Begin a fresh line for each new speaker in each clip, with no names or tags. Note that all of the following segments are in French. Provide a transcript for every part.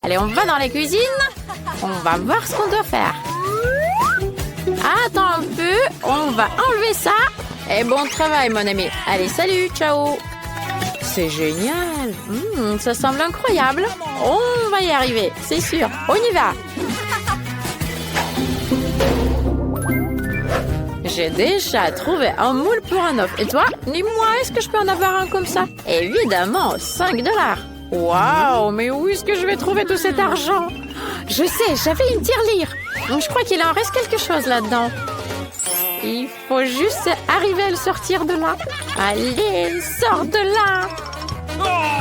Allez, on va dans la cuisine. On va voir ce qu'on doit faire. Attends un peu. On va enlever ça. Et bon travail, mon ami. Allez, salut, ciao. C'est génial. Ça semble incroyable. On va y arriver, c'est sûr. On y va. J'ai déjà trouvé un moule pour un œuf. Et toi, dis-moi, est-ce que je peux en avoir un comme ça? Évidemment, 5 $. Waouh, mais où est-ce que je vais trouver tout cet argent? Je sais, j'avais une tirelire. Donc je crois qu'il en reste quelque chose là-dedans. Il faut juste arriver à le sortir de là. Allez, sors de là.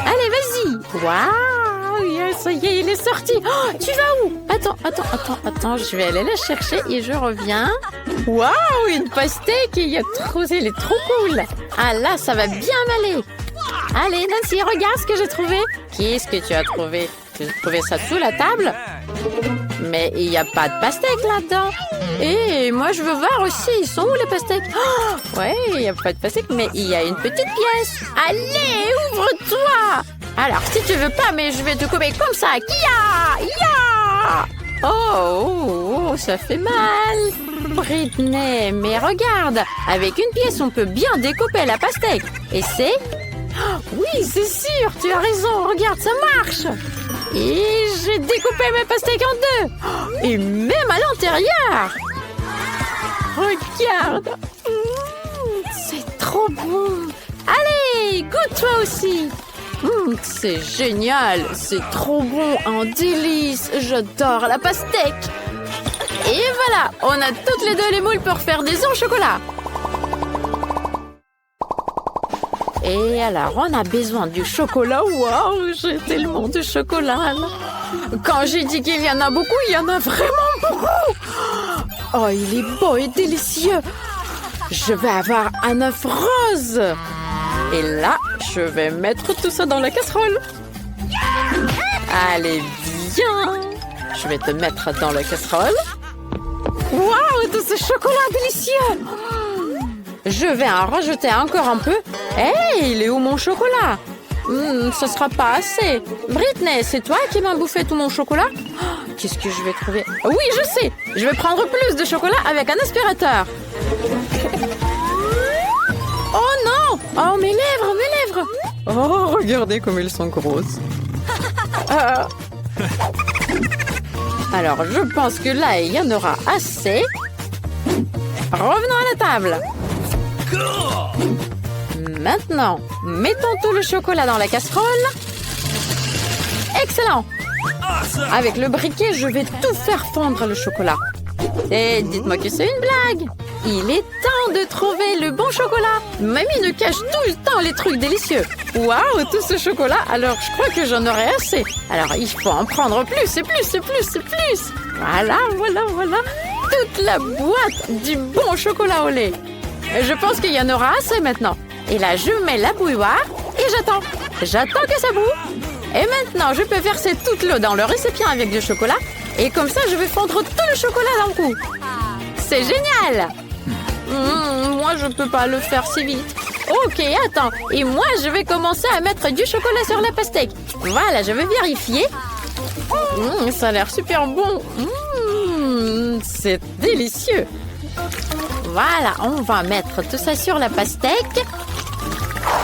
Allez, vas-y. Waouh, ça y est, il est sorti. Oh, tu vas où? Attends. Je vais aller la chercher et je reviens. Waouh, une pastèque. Elle est trop cool. Ah là, ça va bien m'aller. Allez, Nancy, regarde ce que j'ai trouvé. Qu'est-ce que tu as trouvé? Tu as trouvé ça sous la table? Mais il n'y a pas de pastèque là-dedans. Et moi, je veux voir aussi. Ils sont où les pastèques? Oh, ouais, il n'y a pas de pastèque, mais il y a une petite pièce. Allez, ouvre-toi. Alors, si tu veux pas, mais je vais te couper comme ça. Ya! Oh, ça fait mal. Britney, mais regarde. Avec une pièce, on peut bien découper la pastèque. Et c'est... Oui, c'est sûr, tu as raison. Regarde, ça marche. Et j'ai découpé mes pastèques en 2. Et même à l'intérieur. Regarde. C'est trop bon. Allez, goûte-toi aussi. C'est génial. C'est trop bon, un délice. J'adore la pastèque. Et voilà, on a toutes les deux les moules pour faire des œufs au chocolat. Et alors, on a besoin du chocolat. Waouh, j'ai tellement de chocolat, là. Quand j'ai dit qu'il y en a beaucoup, il y en a vraiment beaucoup. Oh, il est beau et délicieux. Je vais avoir un œuf rose. Et là, je vais mettre tout ça dans la casserole. Allez, viens. Je vais te mettre dans la casserole. Waouh, tout ce chocolat délicieux. Je vais en rajouter encore un peu. Hé, il est où mon chocolat? Ce sera pas assez. Britney, c'est toi qui m'as bouffé tout mon chocolat? Qu'est-ce que je vais trouver? Oui, je sais. Je vais prendre plus de chocolat avec un aspirateur. Oh non! Oh, mes lèvres! Oh, regardez comme elles sont grosses. Alors, je pense que là, il y en aura assez. Revenons à la table. Maintenant, mettons tout le chocolat dans la casserole. Excellent! Avec le briquet, je vais tout faire fondre le chocolat. Et dites-moi que c'est une blague. Il est temps de trouver le bon chocolat. Mamie nous cache tout le temps les trucs délicieux. Waouh, tout ce chocolat. Alors, je crois que j'en aurai assez. Alors, il faut en prendre plus et plus. Voilà. Toute la boîte du bon chocolat au lait. Je pense qu'il y en aura assez maintenant. Et là, je mets la bouilloire et j'attends. J'attends que ça boue. Et maintenant, je peux verser toute l'eau dans le récipient avec du chocolat. Et comme ça, je vais fondre tout le chocolat d'un coup. C'est génial. Moi, je peux pas le faire si vite. Ok, attends. Et moi, je vais commencer à mettre du chocolat sur la pastèque. Voilà, je vais vérifier. Ça a l'air super bon. C'est délicieux. Voilà, on va mettre tout ça sur la pastèque.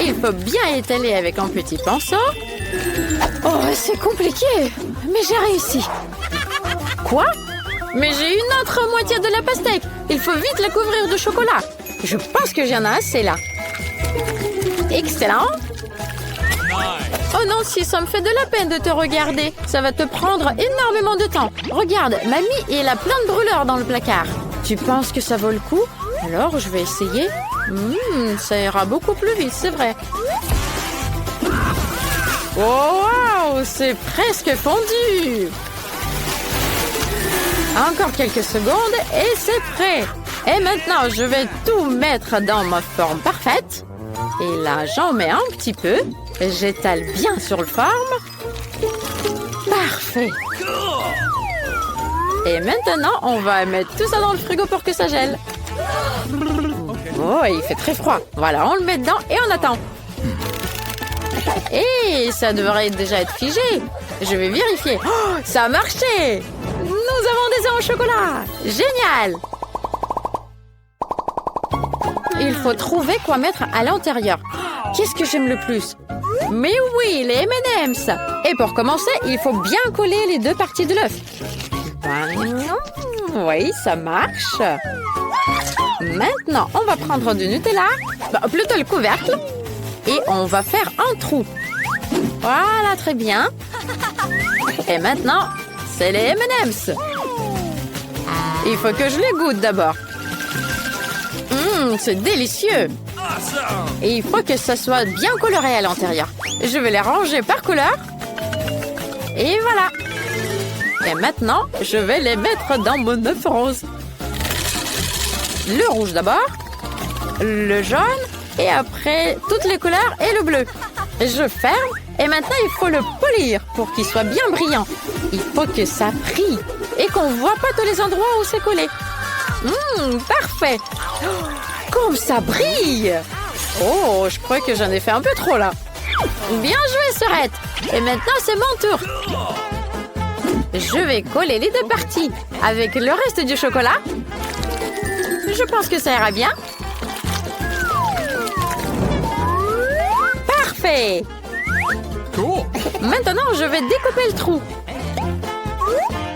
Il faut bien étaler avec un petit pinceau. Oh, c'est compliqué. Mais j'ai réussi. Quoi? Mais j'ai une autre moitié de la pastèque. Il faut vite la couvrir de chocolat. Je pense que j'en ai assez là. Excellent. Oh non, si ça me fait de la peine de te regarder. Ça va te prendre énormément de temps. Regarde, mamie, elle a plein de brûleurs dans le placard. Tu penses que ça vaut le coup? Alors, je vais essayer. Ça ira beaucoup plus vite, c'est vrai. Oh, wow, c'est presque fondu. Encore quelques secondes et c'est prêt. Et maintenant, je vais tout mettre dans ma forme parfaite. Et là, j'en mets un petit peu. J'étale bien sur le forme. Parfait. Et maintenant, on va mettre tout ça dans le frigo pour que ça gèle. Oh, il fait très froid. Voilà, on le met dedans et on attend. Et ça devrait déjà être figé. Je vais vérifier. Oh, ça a marché! Nous avons des œufs au chocolat! Génial! Il faut trouver quoi mettre à l'intérieur. Qu'est-ce que j'aime le plus? Mais oui, les M&M's! Et pour commencer, il faut bien coller les deux parties de l'œuf. Oui, ça marche. Maintenant, on va prendre du Nutella, plutôt le couvercle, et on va faire un trou. Voilà, très bien. Et maintenant, c'est les M&M's. Il faut que je les goûte d'abord. C'est délicieux. Et il faut que ça soit bien coloré à l'intérieur. Je vais les ranger par couleur. Et voilà. Et maintenant, je vais les mettre dans mon œuf rose. Le rouge d'abord, le jaune, et après toutes les couleurs et le bleu. Je ferme, et maintenant il faut le polir pour qu'il soit bien brillant. Il faut que ça brille et qu'on ne voit pas tous les endroits où c'est collé. Parfait. Comme ça brille! Oh, je crois que j'en ai fait un peu trop là. Bien joué, Sorette. Et maintenant, c'est mon tour. Je vais coller les deux parties avec le reste du chocolat. Je pense que ça ira bien. Parfait. Maintenant, je vais découper le trou.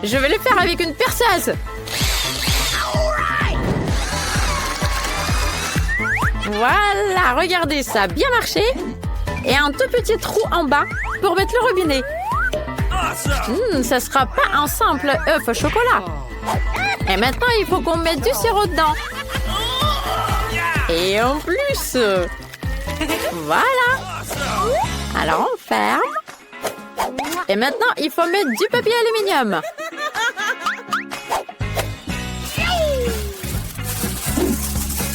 Je vais le faire avec une perceuse. Voilà, regardez, ça a bien marché. Et un tout petit trou en bas pour mettre le robinet. Ça sera pas un simple œuf au chocolat. Et maintenant, il faut qu'on mette du sirop dedans. Et en plus, voilà. Alors, on ferme. Et maintenant, il faut mettre du papier aluminium.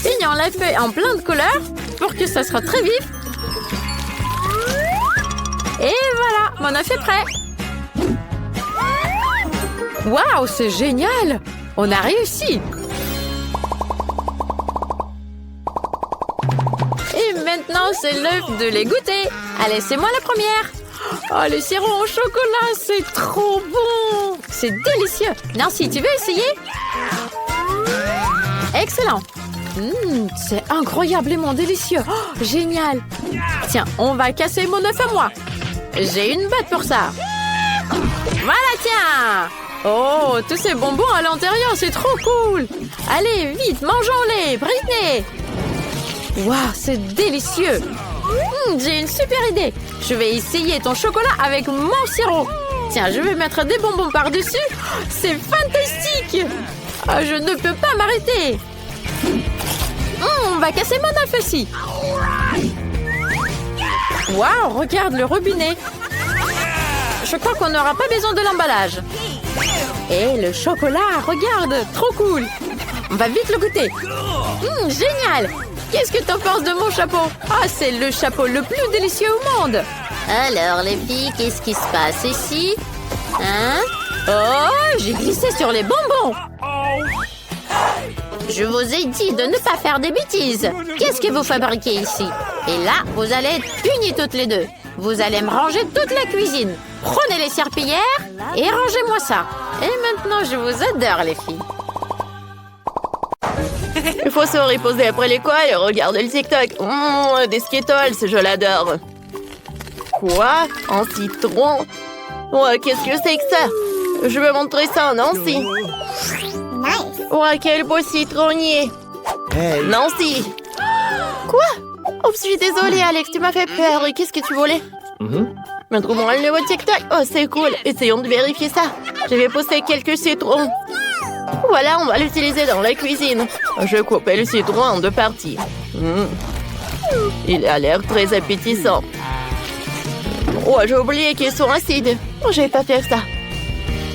Peignons la feuille en plein de couleurs pour que ça sera très vif. Et voilà, mon œuf est prêt. Waouh, c'est génial! On a réussi! Et maintenant, c'est l'œuf de les goûter. Allez, c'est moi la première. Oh, le sirop au chocolat, c'est trop bon! C'est délicieux. Nancy, tu veux essayer? Excellent. C'est incroyablement délicieux. Oh, génial. Tiens, on va casser mon œuf à moi. J'ai une batte pour ça. Voilà, tiens. Oh, tous ces bonbons à l'intérieur, c'est trop cool. Allez, vite, mangeons-les, Britney. Waouh, c'est délicieux. J'ai une super idée. Je vais essayer ton chocolat avec mon sirop. Tiens, je vais mettre des bonbons par-dessus. C'est fantastique. Oh, je ne peux pas m'arrêter. On va casser mon œuf aussi. Waouh, regarde le robinet. Je crois qu'on n'aura pas besoin de l'emballage. Et le chocolat, regarde, trop cool. On va vite le goûter. Génial. Qu'est-ce que t'en penses de mon chapeau? Ah, c'est le chapeau le plus délicieux au monde.
Alors, les filles, qu'est-ce qui se passe ici? Hein?
Oh, j'ai glissé sur les bonbons.
Je vous ai dit de ne pas faire des bêtises. Qu'est-ce que vous fabriquez ici? Et là, vous allez être punies toutes les deux. Vous allez me ranger toute la cuisine. Prenez les serpillières et rangez-moi ça.
Et maintenant, je vous adore, les filles.
Il faut se reposer après l'école et regarder le TikTok. Des Skittles, je l'adore. Quoi? Un citron? Ouais, qu'est-ce que c'est que ça? Je vais montrer ça à Nancy. Ouais, quel beau citronnier.
Hey.
Nancy! Quoi? Oh, je suis désolée, Alex, tu m'as fait peur. Et qu'est-ce que tu voulais? Mais trouvons le nouveau TikTok. Oh, c'est cool. Essayons de vérifier ça. Je vais poster quelques citrons. Voilà, on va l'utiliser dans la cuisine. Je coupe le citron en deux parties. Il a l'air très appétissant. Oh, j'ai oublié qu'ils sont acides. Oh, j'ai pas fait ça.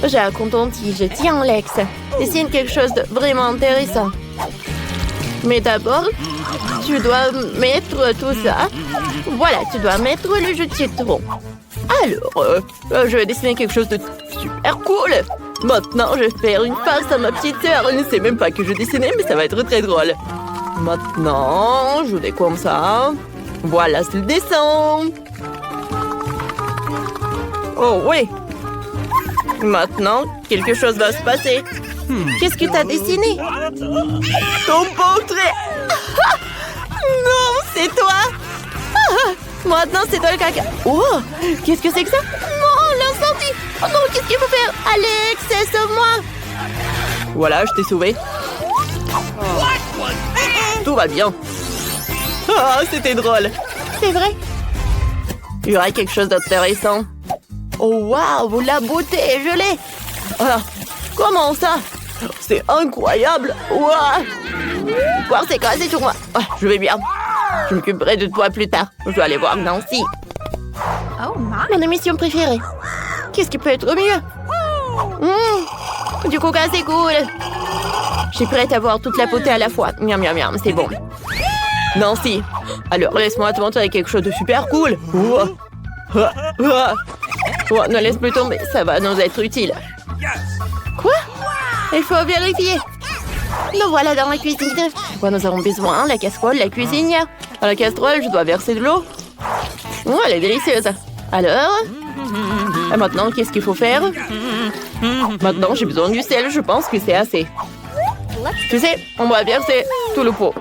J'ai un coton-tige. Tiens, Alex, dessine quelque chose de vraiment intéressant. Mais d'abord, tu dois mettre tout ça. Voilà, tu dois mettre le jus de citron. Alors, je vais dessiner quelque chose de super cool. Maintenant, je vais faire une farce à ma petite sœur. Elle ne sait même pas que je dessinais, mais ça va être très drôle. Maintenant, je vais comme ça. Voilà, c'est le dessin. Oh oui, Maintenant, quelque chose va se passer. Qu'est-ce que t'as dessiné? Ton portrait. Non, c'est toi. Maintenant, c'est toi le caca. Oh, qu'est-ce que c'est que ça? Non, l'incendie. Oh non, qu'est-ce qu'il faut faire? Alex, sauve-moi. Voilà, je t'ai sauvé. Tout va bien. Ah, c'était drôle. C'est vrai. Il y aurait quelque chose d'intéressant. Oh, waouh, la beauté, je l'ai. Ah, comment ça? C'est incroyable. Waouh. Voir s'écraser sur moi. Ah, je vais bien. Je m'occuperai de toi plus tard. Je dois aller voir Nancy. Mon émission préférée. Qu'est-ce qui peut être mieux? Du coca, c'est cool. Je suis prête à voir toute la beauté à la fois. Miam, miam, miam, c'est bon. Nancy, alors laisse-moi te montrer quelque chose de super cool. Ne laisse plus tomber, ça va nous être utile. Quoi? Il faut vérifier. Nous voilà dans la cuisine. Quoi nous avons besoin? La casserole, la cuisinière. Dans la casserole, je dois verser de l'eau. Oh, elle est délicieuse. Alors? Et maintenant, qu'est-ce qu'il faut faire? Maintenant, j'ai besoin du sel. Je pense que c'est assez. Tu sais, on va verser tout le pot.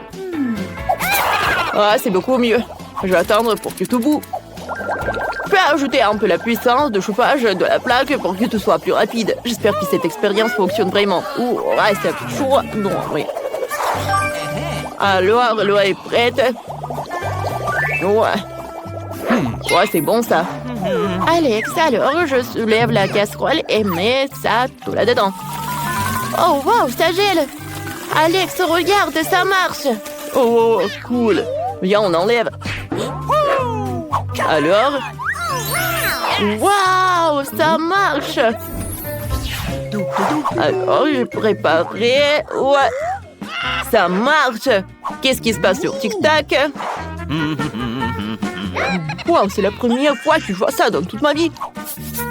Ah, c'est beaucoup mieux. Je vais attendre pour que tout bout. Je peux ajouter un peu la puissance de chauffage de la plaque pour que tout soit plus rapide. J'espère que cette expérience fonctionne vraiment. Ouh, reste chaud. Non, oui. Alors, l'eau est prête. Ouais, c'est bon ça. Alex, alors je soulève la casserole et mets ça tout là-dedans. Oh, wow, ça gèle. Alex, regarde, ça marche. Oh, cool. Viens, on enlève. Alors? Waouh, ça marche. Alors, j'ai préparé. Ouais. Ça marche. Qu'est-ce qui se passe sur TikTok? Wow, c'est la première fois que je vois ça dans toute ma vie.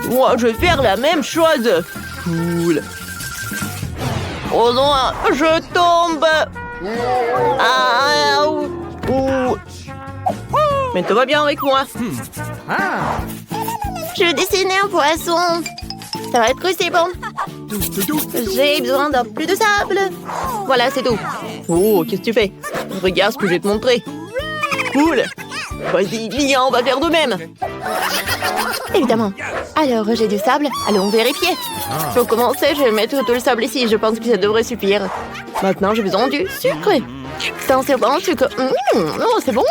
Wow, je vais faire la même chose. Cool. Oh non, je tombe. Ah, ouh. Mais tout va bien avec moi. Je vais dessiner un poisson. Ça va être que c'est bon. J'ai besoin d'un peu de sable. Voilà, c'est tout. Oh, qu'est-ce que tu fais? Regarde ce que je vais te montrer. Cool. Vas-y, viens, on va faire de même. Évidemment. Alors, j'ai du sable. Allons vérifier. Pour commencer, je vais mettre tout le sable ici. Je pense que ça devrait suffire. Maintenant, j'ai besoin du sucre. C'est un bon sucre. Oh, c'est bon.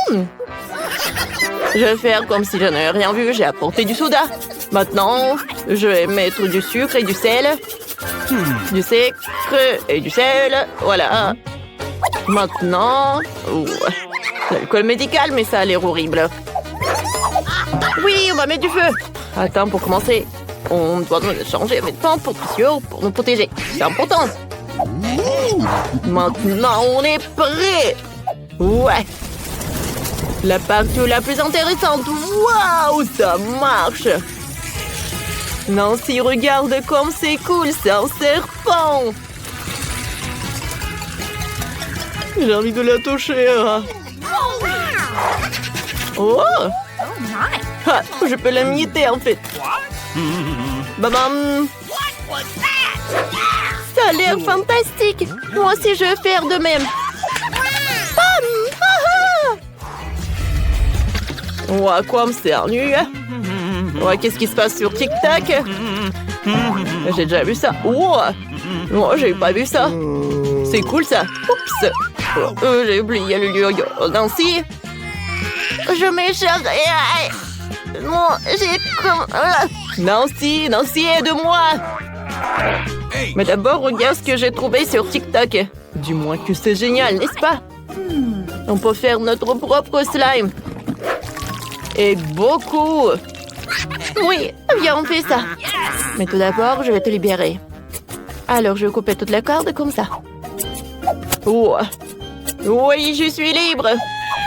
Je vais faire comme si je n'avais rien vu. J'ai apporté du soda. Maintenant, je vais mettre du sucre et du sel. Du sucre et du sel. Voilà. Maintenant... l'alcool médical, mais ça a l'air horrible. Oui, on va mettre du feu. Attends, pour commencer, on doit nous changer de vêtements pour nous protéger. C'est important. Maintenant, on est prêt. Ouais. La partie la plus intéressante. Waouh, ça marche. Nancy, regarde comme c'est cool. C'est un serpent. J'ai envie de la toucher. Oh! Ah, je peux la mietter en fait. Babam! Ça a l'air fantastique. Moi aussi je vais faire de même. Bam! Ouais, quoi me sérieux? Ouais, qu'est-ce qui se passe sur TikTok? J'ai déjà vu ça. Oh, j'ai pas vu ça. C'est cool ça. Oups! J'ai oublié le yo-yo. Nancy? Je m'échappe. Non, j'ai comme... Nancy, aide-moi. Mais d'abord, regarde ce que j'ai trouvé sur TikTok. Du moins que c'est génial, n'est-ce pas? On peut faire notre propre slime. Et beaucoup. Oui, viens, on fait ça. Mais tout d'abord, je vais te libérer. Alors, je vais couper toute la corde comme ça. Oh. Oui, je suis libre.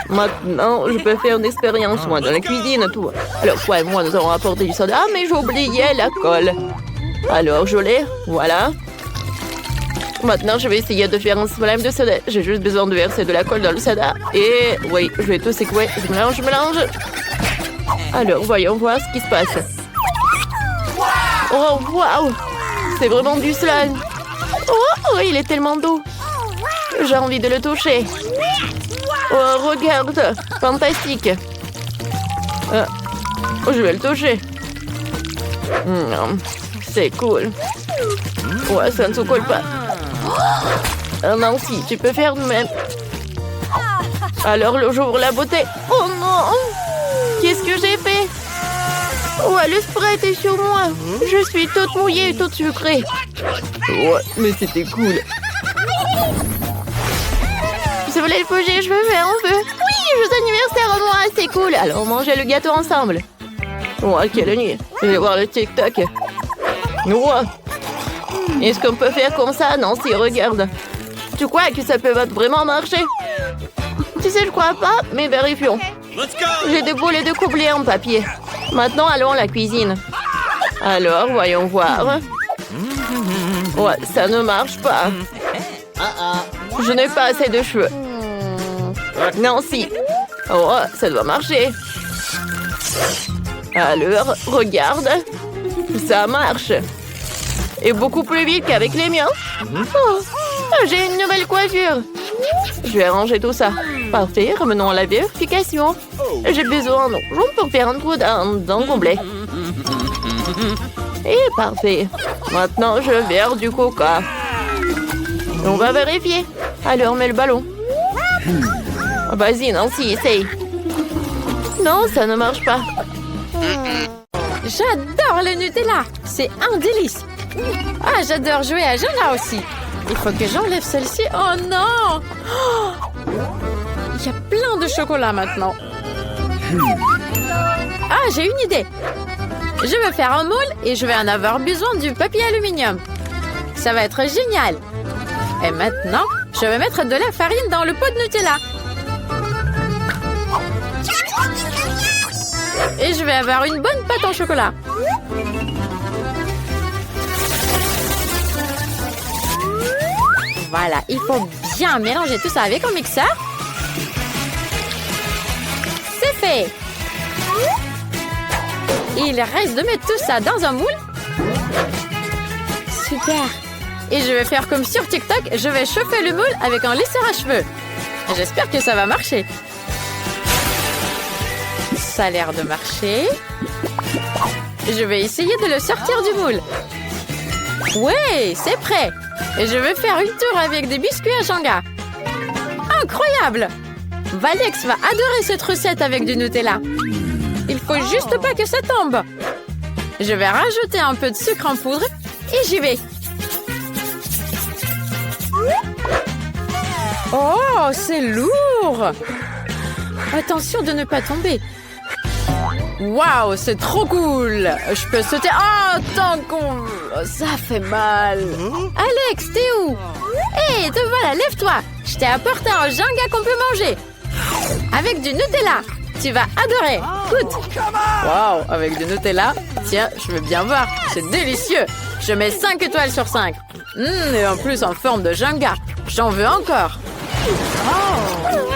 Maintenant, je peux faire une expérience, moi, dans la cuisine, tout. Alors, toi et moi, nous avons apporté du soda, mais j'oubliais la colle. Alors, je l'ai, voilà. Maintenant, je vais essayer de faire un slime de soda. J'ai juste besoin de verser de la colle dans le soda. Et, oui, je vais tout secouer. Je mélange. Alors, voyons voir ce qui se passe. Oh, waouh! C'est vraiment du slime. Oh, il est tellement doux. J'ai envie de le toucher. Oh, regarde. Fantastique. Je vais le toucher. C'est cool. Ouais, ça ne se colle pas. Nancy, tu peux faire de même. Alors, j'ouvre la beauté. Oh non! Qu'est-ce que j'ai fait? Ouais, le spray était sur moi. Je suis toute mouillée et toute sucrée. Ouais, mais c'était cool. Si vous voulez le projet, je veux faire un peu. Oui, joyeux anniversaire à moi, c'est cool. Alors, on mangeait le gâteau ensemble. Ouais, quelle nuit. Je vais voir le TikTok. Ouais. Est-ce qu'on peut faire comme ça? Non, si, regarde. Tu crois que ça peut vraiment marcher? Tu sais, je crois pas, mais vérifions. J'ai des boules de couplés en papier. Maintenant, allons à la cuisine. Alors, voyons voir. Ouais, ça ne marche pas. Je n'ai pas assez de cheveux. Non, si. Oh, ça doit marcher. Alors, regarde. Ça marche. Et beaucoup plus vite qu'avec les miens. Oh, j'ai une nouvelle coiffure. Je vais arranger tout ça. Parfait, revenons à la vérification. J'ai besoin d'un rond pour faire un trou d'un complet. Et parfait. Maintenant, je verse du coca. On va vérifier. Alors, mets le ballon. Vas-y, Nancy, essaye. Non, ça ne marche pas.
J'adore le Nutella. C'est un délice. Ah, j'adore jouer à Jonah aussi. Il faut que j'enlève celle-ci. Oh non! Il y a plein de chocolat maintenant. Ah, j'ai une idée. Je vais faire un moule et je vais en avoir besoin du papier aluminium. Ça va être génial. Et maintenant, je vais mettre de la farine dans le pot de Nutella. Et je vais avoir une bonne pâte en chocolat. Voilà, il faut bien mélanger tout ça avec un mixeur. C'est fait. Il reste de mettre tout ça dans un moule. Super. Et je vais faire comme sur TikTok, je vais chauffer le moule avec un lisseur à cheveux. J'espère que ça va marcher. Ça a l'air de marcher. Je vais essayer de le sortir du moule. Ouais, c'est prêt. Et je vais faire une tour avec des biscuits à Jenga. Incroyable! Valex va adorer cette recette avec du Nutella. Il faut juste pas que ça tombe. Je vais rajouter un peu de sucre en poudre et j'y vais. Oh, c'est lourd! Attention de ne pas tomber. Waouh, c'est trop cool! Je peux sauter. Oh, tant qu'on... Ça fait mal. Alex, t'es où? Hé, te voilà, lève-toi. Je t'ai apporté un Jenga qu'on peut manger. Avec du Nutella. Tu vas adorer. Goûte. Waouh, avec du Nutella. Tiens, je veux bien voir. C'est délicieux. Je mets 5 étoiles sur 5. Et en plus en forme de Jenga. J'en veux encore.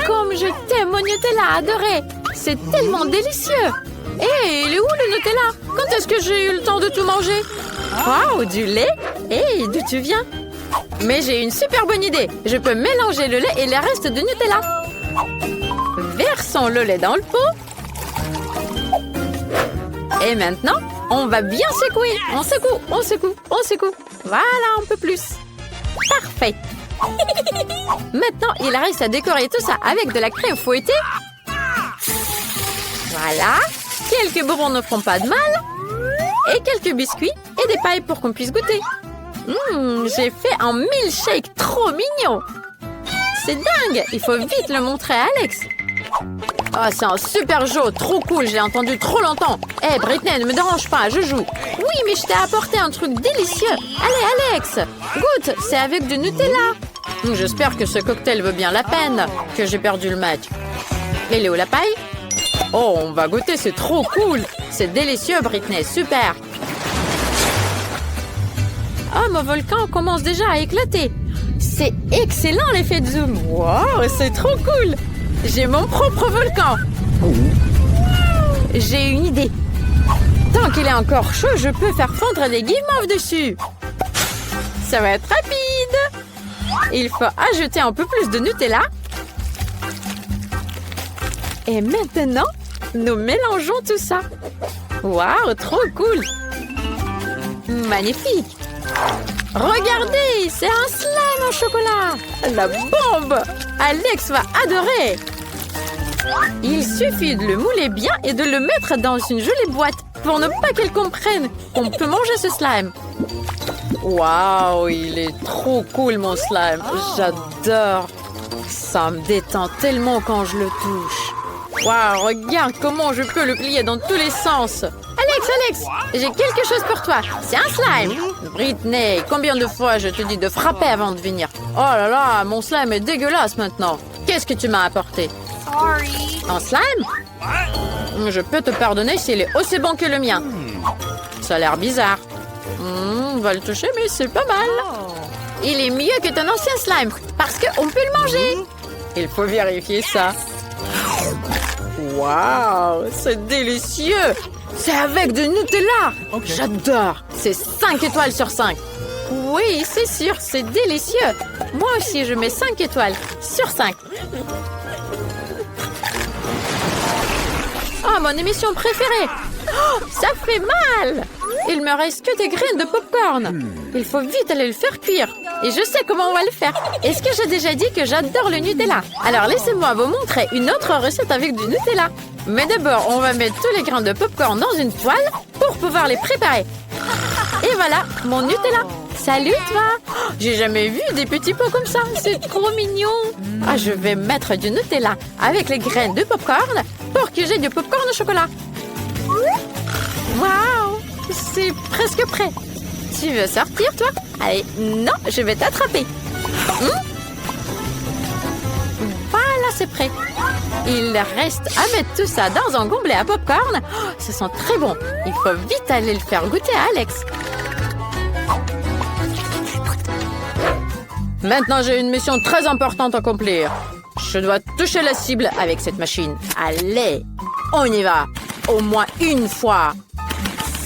Comme je t'aime, mon Nutella adoré. C'est tellement délicieux. Hé, il est où le Nutella? Quand est-ce que j'ai eu le temps de tout manger? Waouh, du lait? Hé, d'où tu viens? Mais j'ai une super bonne idée. Je peux mélanger le lait et les restes de Nutella. Versons le lait dans le pot. Et maintenant, on va bien secouer. On secoue, on secoue, on secoue. Voilà, un peu plus. Parfait. Maintenant, il reste à décorer tout ça avec de la crème fouettée. Voilà. Quelques bonbons ne feront pas de mal. Et quelques biscuits et des pailles pour qu'on puisse goûter. J'ai fait un milkshake trop mignon. C'est dingue. Il faut vite le montrer à Alex. Oh, c'est un super jeu. Trop cool. J'ai entendu trop longtemps. Hé, Britney, ne me dérange pas. Je joue. Oui, mais je t'ai apporté un truc délicieux. Allez, Alex. Goûte. C'est avec du Nutella. J'espère que ce cocktail vaut bien la peine. Que j'ai perdu le match. Elle est où la paille? Oh, on va goûter, c'est trop cool. C'est délicieux, Britney, super. Oh, mon volcan commence déjà à éclater. C'est excellent, l'effet de zoom. Wow, c'est trop cool. J'ai mon propre volcan. J'ai une idée. Tant qu'il est encore chaud, je peux faire fondre des guimauves dessus. Ça va être rapide. Il faut ajouter un peu plus de Nutella. Et maintenant, nous mélangeons tout ça. Waouh, trop cool. Magnifique. Regardez, c'est un slime en chocolat. La bombe. Alex va adorer. Il suffit de le mouler bien et de le mettre dans une jolie boîte pour ne pas qu'elle comprenne qu'on peut manger ce slime. Waouh, il est trop cool mon slime. J'adore. Ça me détend tellement quand je le touche. Waouh, regarde comment je peux le plier dans tous les sens. Alex, j'ai quelque chose pour toi. C'est un slime. Britney, combien de fois je te dis de frapper avant de venir? Oh là là, mon slime est dégueulasse maintenant. Qu'est-ce que tu m'as apporté? Un slime? Je peux te pardonner s'il est aussi bon que le mien. Ça a l'air bizarre. On va le toucher, mais c'est pas mal. Il est mieux que ton ancien slime, parce qu'on peut le manger. Il faut vérifier ça. Waouh, c'est délicieux. C'est avec du Nutella. J'adore. C'est 5 étoiles sur 5. Oui, c'est sûr, c'est délicieux. Moi aussi, je mets 5 étoiles sur 5. Oh, mon émission préférée. Oh, ça fait mal. Il me reste que des graines de popcorn. Il faut vite aller le faire cuire. Et je sais comment on va le faire. Est-ce que j'ai déjà dit que j'adore le Nutella? Alors laissez-moi vous montrer une autre recette avec du Nutella. Mais d'abord, on va mettre tous les grains de popcorn dans une poêle pour pouvoir les préparer. Et voilà, mon Nutella. Salut toi. Oh, j'ai jamais vu des petits pots comme ça. C'est trop mignon. Ah, je vais mettre du Nutella avec les graines de popcorn pour que j'ai du popcorn au chocolat. Waouh, c'est presque prêt. Tu veux sortir, toi? Allez, non, je vais t'attraper. Voilà, c'est prêt. Il reste à mettre tout ça dans un gobelet à popcorn. Oh, ça sent très bon. Il faut vite aller le faire goûter à Alex. Maintenant, j'ai une mission très importante à accomplir. Je dois toucher la cible avec cette machine. Allez, on y va. Au moins une fois.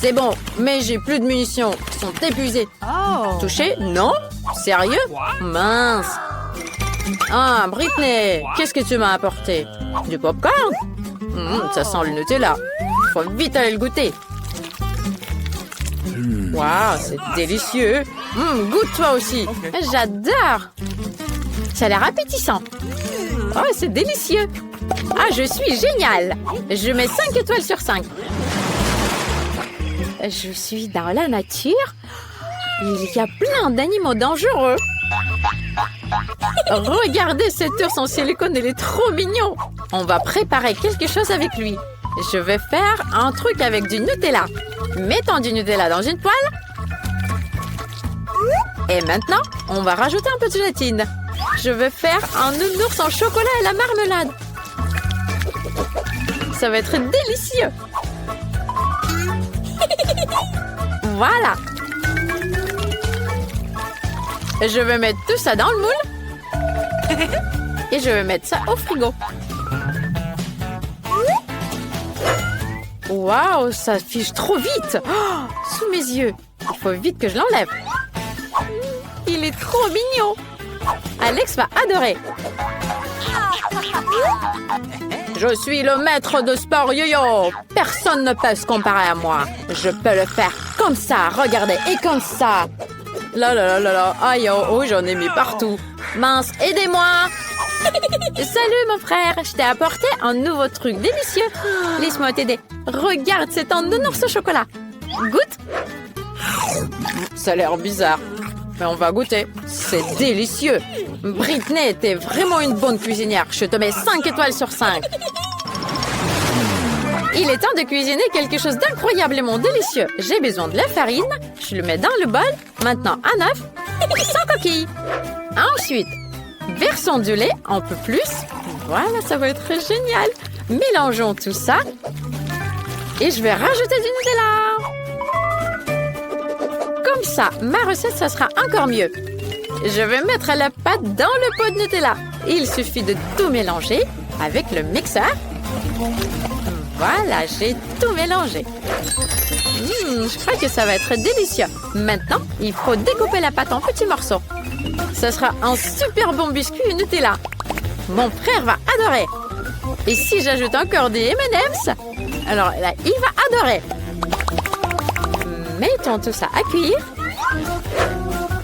C'est bon, mais j'ai plus de munitions. Elles sont épuisées. Toucher? Non? Sérieux? Mince. Ah, Britney, qu'est-ce que tu m'as apporté? Du popcorn? Ça sent le Nutella. Faut vite aller le goûter. Waouh, c'est délicieux. Goûte toi aussi. J'adore. Ça a l'air appétissant. Oh, c'est délicieux. Ah, je suis géniale. Je mets 5 étoiles sur 5. Je suis dans la nature. Il y a plein d'animaux dangereux. Regardez cet ours en silicone, il est trop mignon. On va préparer quelque chose avec lui. Je vais faire un truc avec du Nutella. Mettons du Nutella dans une poêle. Et maintenant, on va rajouter un peu de gélatine. Je vais faire un nounours en chocolat et la marmelade. Ça va être délicieux. Voilà. Je vais mettre tout ça dans le moule. Et je vais mettre ça au frigo. Waouh, ça fiche trop vite. Oh, sous mes yeux. Il faut vite que je l'enlève. Il est trop mignon. Alex va adorer. Je suis le maître de sport yo-yo. Personne ne peut se comparer à moi. Je peux le faire comme ça, regardez, et comme ça. Là là là là là. Aïe, oh, j'en ai mis partout. Mince, aidez-moi. Salut mon frère, je t'ai apporté un nouveau truc délicieux. Laisse-moi t'aider. Regarde, c'est un nounours au chocolat. Goûte. Ça a l'air bizarre. Mais on va goûter. C'est délicieux. Britney, t'es vraiment une bonne cuisinière. Je te mets 5 étoiles sur 5. Il est temps de cuisiner quelque chose d'incroyablement délicieux. J'ai besoin de la farine. Je le mets dans le bol. Maintenant, un œuf. Sans coquille. Ensuite, versons du lait un peu plus. Voilà, ça va être génial. Mélangeons tout ça. Et je vais rajouter du Nutella. Comme ça, ma recette, ça sera encore mieux. Je vais mettre la pâte dans le pot de Nutella. Il suffit de tout mélanger avec le mixeur. Voilà, j'ai tout mélangé. Je crois que ça va être délicieux. Maintenant, il faut découper la pâte en petits morceaux. Ça sera un super bon biscuit Nutella. Mon frère va adorer. Et si j'ajoute encore des M&M's, alors là, il va adorer. Mettons tout ça à cuire.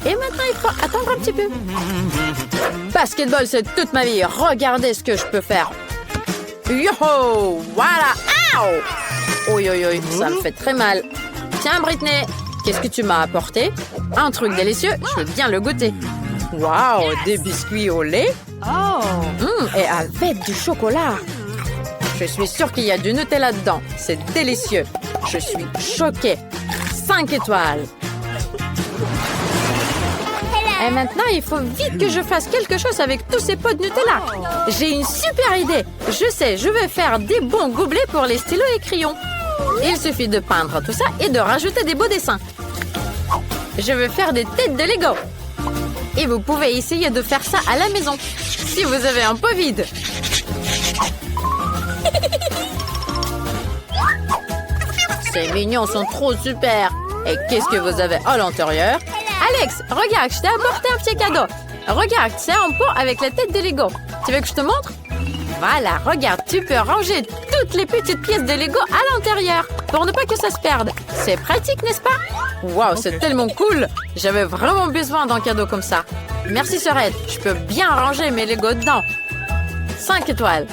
Et maintenant, il faut attendre un petit peu. Basketball, c'est toute ma vie. Regardez ce que je peux faire. Yo-ho! Voilà! Aouh! Oi, oi, oi, ça me fait très mal. Tiens, Britney, qu'est-ce que tu m'as apporté? Un truc délicieux, je veux bien le goûter. Waouh! Des biscuits au lait? Et avec du chocolat. Je suis sûre qu'il y a du Nutella dedans. C'est délicieux. Je suis choquée. 5 étoiles. Et maintenant, il faut vite que je fasse quelque chose avec tous ces pots de Nutella. J'ai une super idée. Je sais, je vais faire des bons gobelets pour les stylos et crayons. Il suffit de peindre tout ça et de rajouter des beaux dessins. Je vais faire des têtes de Lego. Et vous pouvez essayer de faire ça à la maison, si vous avez un pot vide. Ces mignons sont trop super. Et qu'est-ce que vous avez à l'intérieur? Alex, regarde, je t'ai apporté un petit cadeau. Regarde, c'est un pot avec la tête de Lego. Tu veux que je te montre? Voilà, regarde, tu peux ranger toutes les petites pièces de Lego à l'intérieur pour ne pas que ça se perde. C'est pratique, n'est-ce pas? Waouh, c'est tellement cool. J'avais vraiment besoin d'un cadeau comme ça. Merci, Sorette. Je peux bien ranger mes Lego dedans. 5 étoiles.